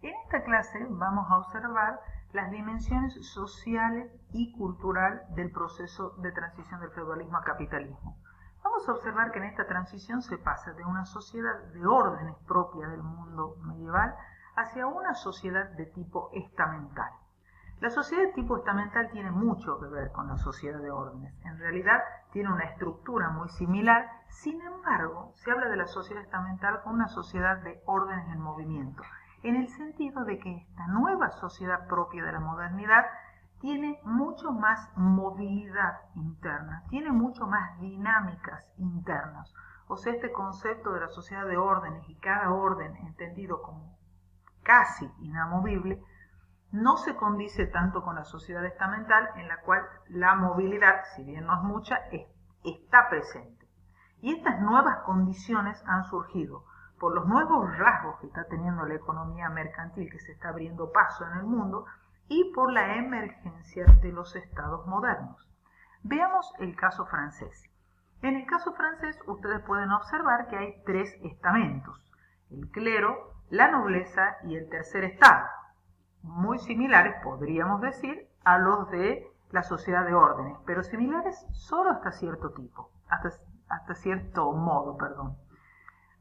En esta clase vamos a observar las dimensiones sociales y cultural del proceso de transición del feudalismo a capitalismo. Vamos a observar que en esta transición se pasa de una sociedad de órdenes propia del mundo medieval hacia una sociedad de tipo estamental. La sociedad de tipo estamental tiene mucho que ver con la sociedad de órdenes. En realidad tiene una estructura muy similar, sin embargo, se habla de la sociedad estamental como una sociedad de órdenes en movimiento, en el sentido de que esta nueva sociedad propia de la modernidad tiene mucho más movilidad interna, tiene mucho más dinámicas internas. O sea, este concepto de la sociedad de órdenes y cada orden entendido como casi inamovible, no se condice tanto con la sociedad estamental, en la cual la movilidad, si bien no es mucha, está presente. Y estas nuevas condiciones han surgido por los nuevos rasgos que está teniendo la economía mercantil, que se está abriendo paso en el mundo, y por la emergencia de los estados modernos. Veamos el caso francés. En el caso francés, ustedes pueden observar que hay tres estamentos: el clero, la nobleza y el tercer estado, muy similares, podríamos decir, a los de la sociedad de órdenes, pero similares solo hasta cierto tipo, hasta cierto modo, perdón.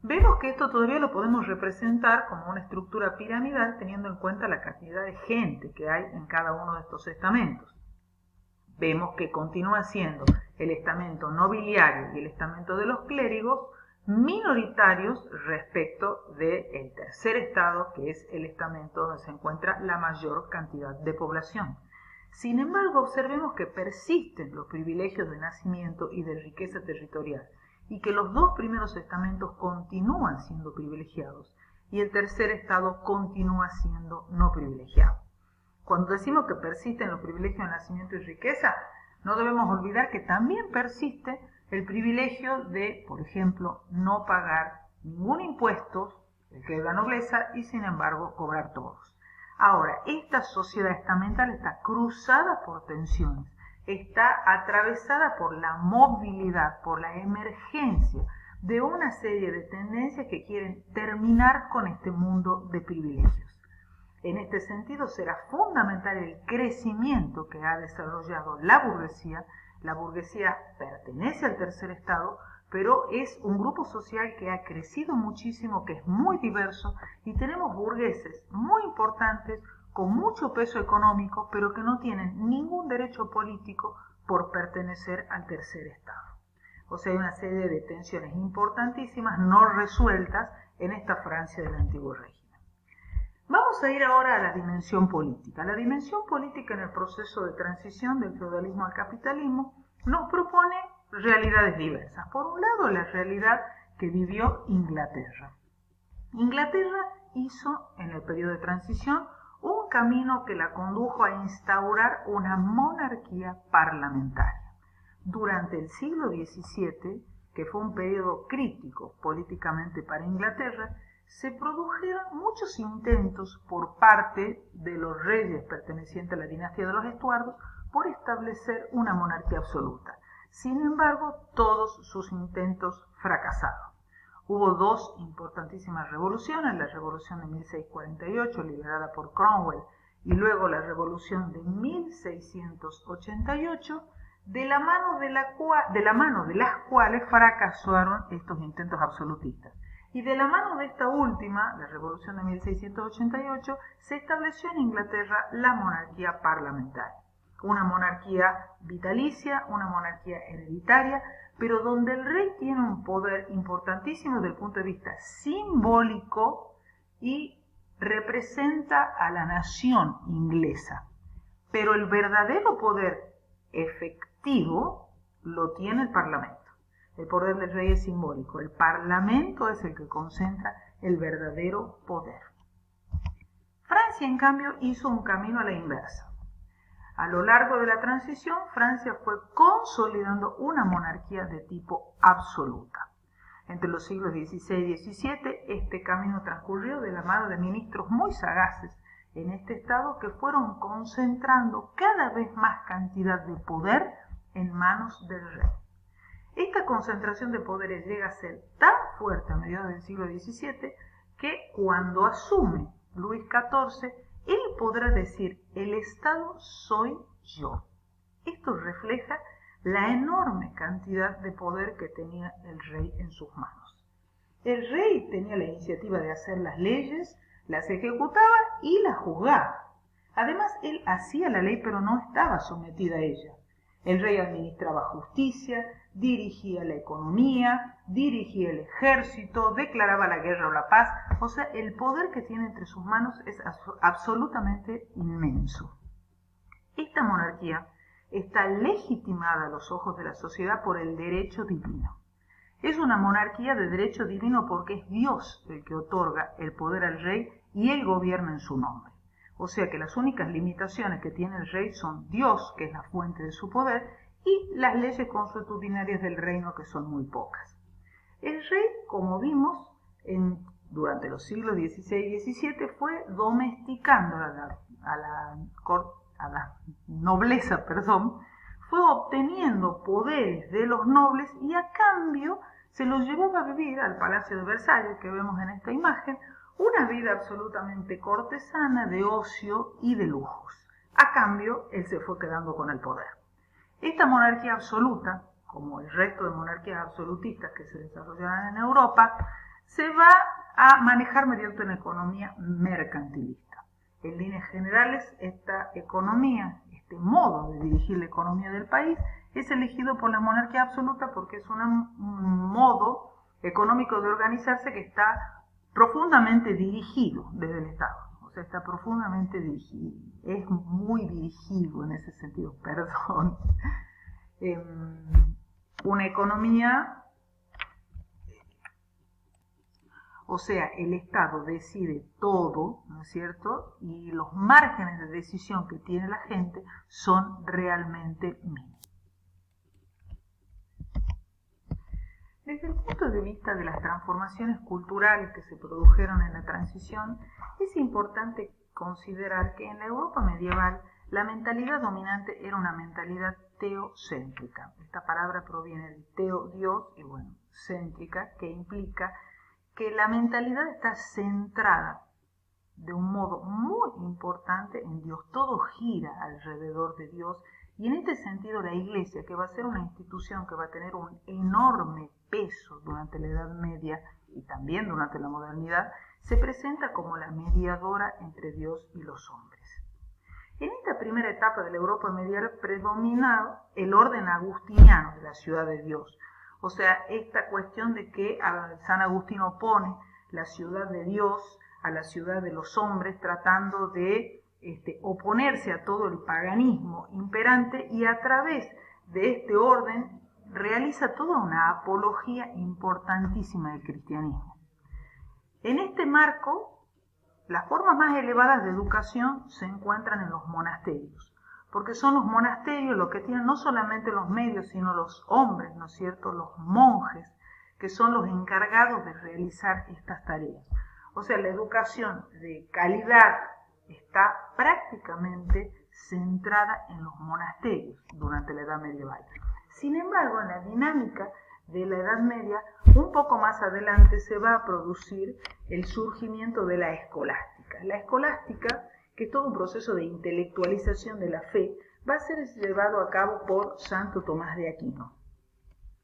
Vemos que esto todavía lo podemos representar como una estructura piramidal teniendo en cuenta la cantidad de gente que hay en cada uno de estos estamentos. Vemos que continúa siendo el estamento nobiliario y el estamento de los clérigos minoritarios respecto del tercer estado, que es el estamento donde se encuentra la mayor cantidad de población. Sin embargo, observemos que persisten los privilegios de nacimiento y de riqueza territorial, y que los dos primeros estamentos continúan siendo privilegiados, y el tercer estado continúa siendo no privilegiado. Cuando decimos que persisten los privilegios de nacimiento y riqueza, no debemos olvidar que también persiste el privilegio de, por ejemplo, no pagar ningún impuesto, el que es la nobleza, y sin embargo cobrar todos. Ahora, esta sociedad estamental está cruzada por tensiones, está atravesada por la movilidad, por la emergencia de una serie de tendencias que quieren terminar con este mundo de privilegios. En este sentido, será fundamental el crecimiento que ha desarrollado la burguesía. La burguesía pertenece al tercer estado, pero es un grupo social que ha crecido muchísimo, que es muy diverso, y tenemos burgueses muy importantes, con mucho peso económico, pero que no tienen ningún derecho político por pertenecer al tercer estado. O sea, hay una serie de tensiones importantísimas no resueltas en esta Francia del antiguo régimen. Vamos a ir ahora a la dimensión política. La dimensión política en el proceso de transición del feudalismo al capitalismo nos propone realidades diversas. Por un lado, la realidad que vivió Inglaterra. Inglaterra hizo en el periodo de transición un camino que la condujo a instaurar una monarquía parlamentaria. Durante el siglo XVII, que fue un periodo crítico políticamente para Inglaterra, se produjeron muchos intentos por parte de los reyes pertenecientes a la dinastía de los Estuardos por establecer una monarquía absoluta. Sin embargo, todos sus intentos fracasaron. Hubo dos importantísimas revoluciones: la revolución de 1648, liderada por Cromwell, y luego la revolución de 1688, de la mano de las cuales fracasaron estos intentos absolutistas. Y de la mano de esta última, la revolución de 1688, se estableció en Inglaterra la monarquía parlamentaria. Una monarquía vitalicia, una monarquía hereditaria, pero donde el rey tiene un poder importantísimo desde el punto de vista simbólico y representa a la nación inglesa. Pero el verdadero poder efectivo lo tiene el Parlamento. El poder del rey es simbólico. El Parlamento es el que concentra el verdadero poder. Francia, en cambio, hizo un camino a la inversa. A lo largo de la transición, Francia fue consolidando una monarquía de tipo absoluta. Entre los siglos XVI y XVII, este camino transcurrió de la mano de ministros muy sagaces en este estado que fueron concentrando cada vez más cantidad de poder en manos del rey. Esta concentración de poderes llega a ser tan fuerte a mediados del siglo XVII que cuando asume Luis XIV, él podrá decir, el Estado soy yo. Esto refleja la enorme cantidad de poder que tenía el rey en sus manos. El rey tenía la iniciativa de hacer las leyes, las ejecutaba y las juzgaba. Además, él hacía la ley, pero no estaba sometida a ella. El rey administraba justicia, dirigía la economía, dirigía el ejército, declaraba la guerra o la paz. O sea, el poder que tiene entre sus manos es absolutamente inmenso. Esta monarquía está legitimada a los ojos de la sociedad por el derecho divino. Es una monarquía de derecho divino porque es Dios el que otorga el poder al rey y él gobierna en su nombre. O sea que las únicas limitaciones que tiene el rey son Dios, que es la fuente de su poder, y las leyes consuetudinarias del reino, que son muy pocas. El rey, como vimos, durante los siglos XVI y XVII, fue domesticando a la nobleza, fue obteniendo poderes de los nobles y a cambio se los llevaba a vivir al Palacio de Versalles, que vemos en esta imagen, una vida absolutamente cortesana de ocio y de lujos. A cambio, él se fue quedando con el poder. Esta monarquía absoluta, como el resto de monarquías absolutistas que se desarrollaron en Europa, se va a manejar mediante una economía mercantilista. En líneas generales, esta economía, este modo de dirigir la economía del país, es elegido por la monarquía absoluta porque es un modo económico de organizarse que está profundamente dirigido desde el Estado. O sea, está profundamente dirigido. Es muy dirigido en ese sentido, perdón. Una economía, o sea, el Estado decide todo, ¿no es cierto? Y los márgenes de decisión que tiene la gente son realmente mínimos. Desde el punto de vista de las transformaciones culturales que se produjeron en la transición, es importante considerar que en la Europa medieval la mentalidad dominante era una mentalidad teocéntrica. Esta palabra proviene de teo, Dios, y bueno, céntrica, que implica que la mentalidad está centrada de un modo muy importante en Dios. Todo gira alrededor de Dios y en este sentido la Iglesia, que va a ser una institución que va a tener un enorme peso durante la Edad Media y también durante la modernidad, se presenta como la mediadora entre Dios y los hombres. En esta primera etapa de la Europa medieval predominaba el orden agustiniano de la ciudad de Dios. O sea, esta cuestión de que San Agustín opone la ciudad de Dios a la ciudad de los hombres, tratando de oponerse a todo el paganismo imperante y a través de este orden realiza toda una apología importantísima del cristianismo. En este marco, las formas más elevadas de educación se encuentran en los monasterios, porque son los monasterios los que tienen no solamente los medios, sino los hombres, ¿no es cierto?, los monjes, que son los encargados de realizar estas tareas. O sea, la educación de calidad está prácticamente centrada en los monasterios durante la Edad Medieval. Sin embargo, en la dinámica de la Edad Media, un poco más adelante se va a producir el surgimiento de la escolástica. La escolástica, que es todo un proceso de intelectualización de la fe, va a ser llevado a cabo por Santo Tomás de Aquino.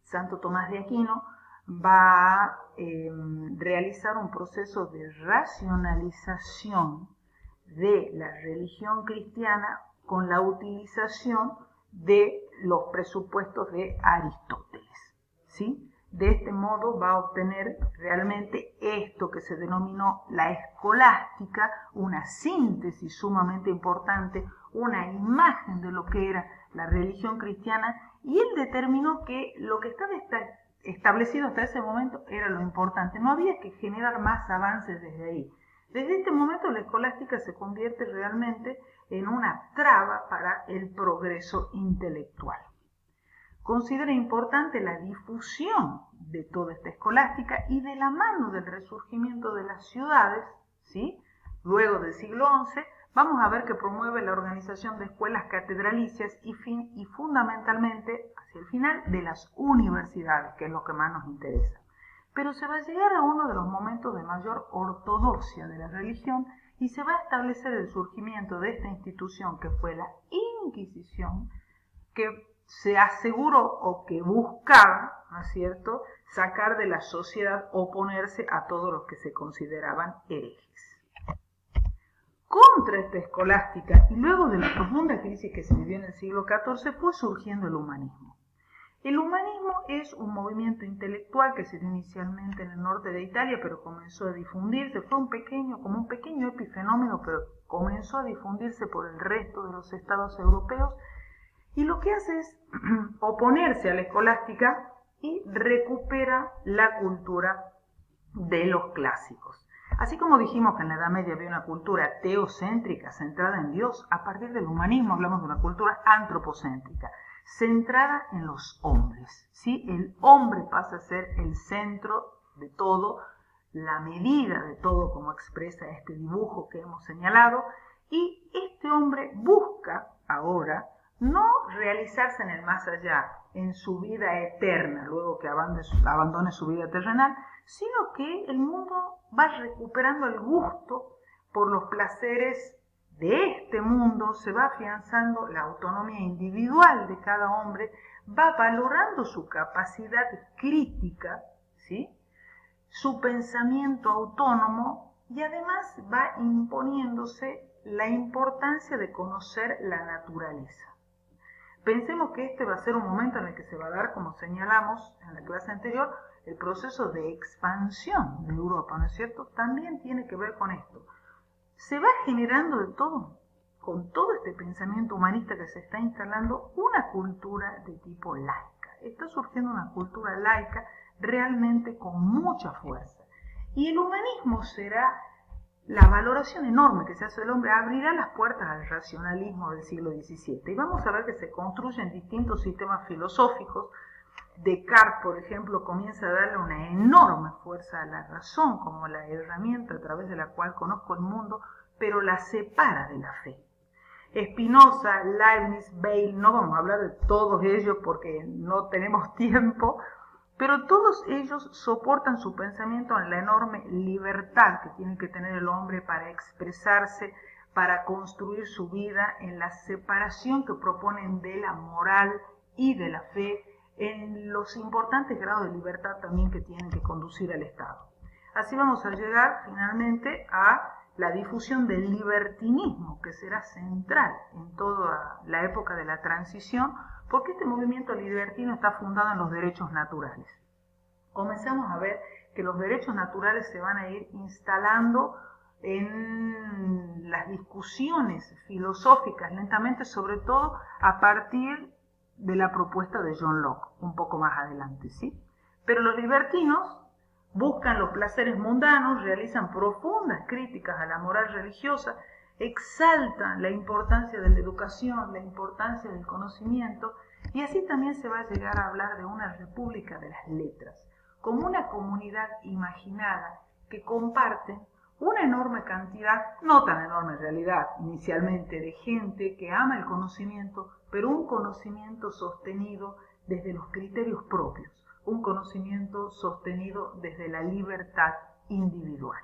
Santo Tomás de Aquino va a realizar un proceso de racionalización de la religión cristiana con la utilización de los presupuestos de Aristóteles, ¿sí? De este modo va a obtener realmente esto que se denominó la escolástica, una síntesis sumamente importante, una imagen de lo que era la religión cristiana, y él determinó que lo que estaba establecido hasta ese momento era lo importante, no había que generar más avances desde ahí. Desde este momento la escolástica se convierte realmente en una traba para el progreso intelectual. Considera importante la difusión de toda esta escolástica y de la mano del resurgimiento de las ciudades, ¿sí? Luego del siglo XI, vamos a ver que promueve la organización de escuelas catedralicias y fundamentalmente, hacia el final, de las universidades, que es lo que más nos interesa. pero se va a llegar a uno de los momentos de mayor ortodoxia de la religión y se va a establecer el surgimiento de esta institución que fue la Inquisición, que se aseguró o que buscaba, ¿no es cierto?, sacar de la sociedad, oponerse a todos los que se consideraban herejes. Contra esta escolástica y luego de la profunda crisis que se vivió en el siglo XIV fue surgiendo el humanismo. El humanismo es un movimiento intelectual que se dio inicialmente en el norte de Italia, pero comenzó a difundirse, fue como un pequeño epifenómeno, pero comenzó a difundirse por el resto de los estados europeos, y lo que hace es oponerse a la escolástica y recupera la cultura de los clásicos. Así como dijimos que en la Edad Media había una cultura teocéntrica, centrada en Dios, a partir del humanismo hablamos de una cultura antropocéntrica, centrada en los hombres, ¿sí? El hombre pasa a ser el centro de todo, la medida de todo, como expresa este dibujo que hemos señalado, y este hombre busca ahora no realizarse en el más allá, en su vida eterna, luego que abandone su vida terrenal, sino que el mundo va recuperando el gusto por los placeres de este mundo, se va afianzando la autonomía individual de cada hombre, va valorando su capacidad crítica, ¿sí?, su pensamiento autónomo, y además va imponiéndose la importancia de conocer la naturaleza. Pensemos que este va a ser un momento en el que se va a dar, como señalamos en la clase anterior, el proceso de expansión de Europa, ¿no es cierto? También tiene que ver con esto. Se va generando de todo, con todo este pensamiento humanista que se está instalando, una cultura de tipo laica. Está surgiendo una cultura laica realmente con mucha fuerza. Y el humanismo será la valoración enorme que se hace del hombre, abrirá las puertas al racionalismo del siglo XVII. Y vamos a ver que se construyen distintos sistemas filosóficos. Descartes, por ejemplo, comienza a darle una enorme fuerza a la razón como la herramienta a través de la cual conozco el mundo, pero la separa de la fe. Spinoza, Leibniz, Bale, no vamos a hablar de todos ellos porque no tenemos tiempo, pero todos ellos soportan su pensamiento en la enorme libertad que tiene que tener el hombre para expresarse, para construir su vida, en la separación que proponen de la moral y de la fe, en los importantes grados de libertad también que tienen que conducir al Estado. Así vamos a llegar finalmente a la difusión del libertinismo, que será central en toda la época de la transición, porque este movimiento libertino está fundado en los derechos naturales. Comenzamos a ver que los derechos naturales se van a ir instalando en las discusiones filosóficas lentamente, sobre todo a partir de la propuesta de John Locke, un poco más adelante, ¿sí? Pero los libertinos buscan los placeres mundanos, realizan profundas críticas a la moral religiosa, exaltan la importancia de la educación, la importancia del conocimiento, y así también se va a llegar a hablar de una república de las letras, como una comunidad imaginada que comparte una enorme cantidad, no tan enorme en realidad inicialmente, de gente que ama el conocimiento, pero un conocimiento sostenido desde los criterios propios, un conocimiento sostenido desde la libertad individual.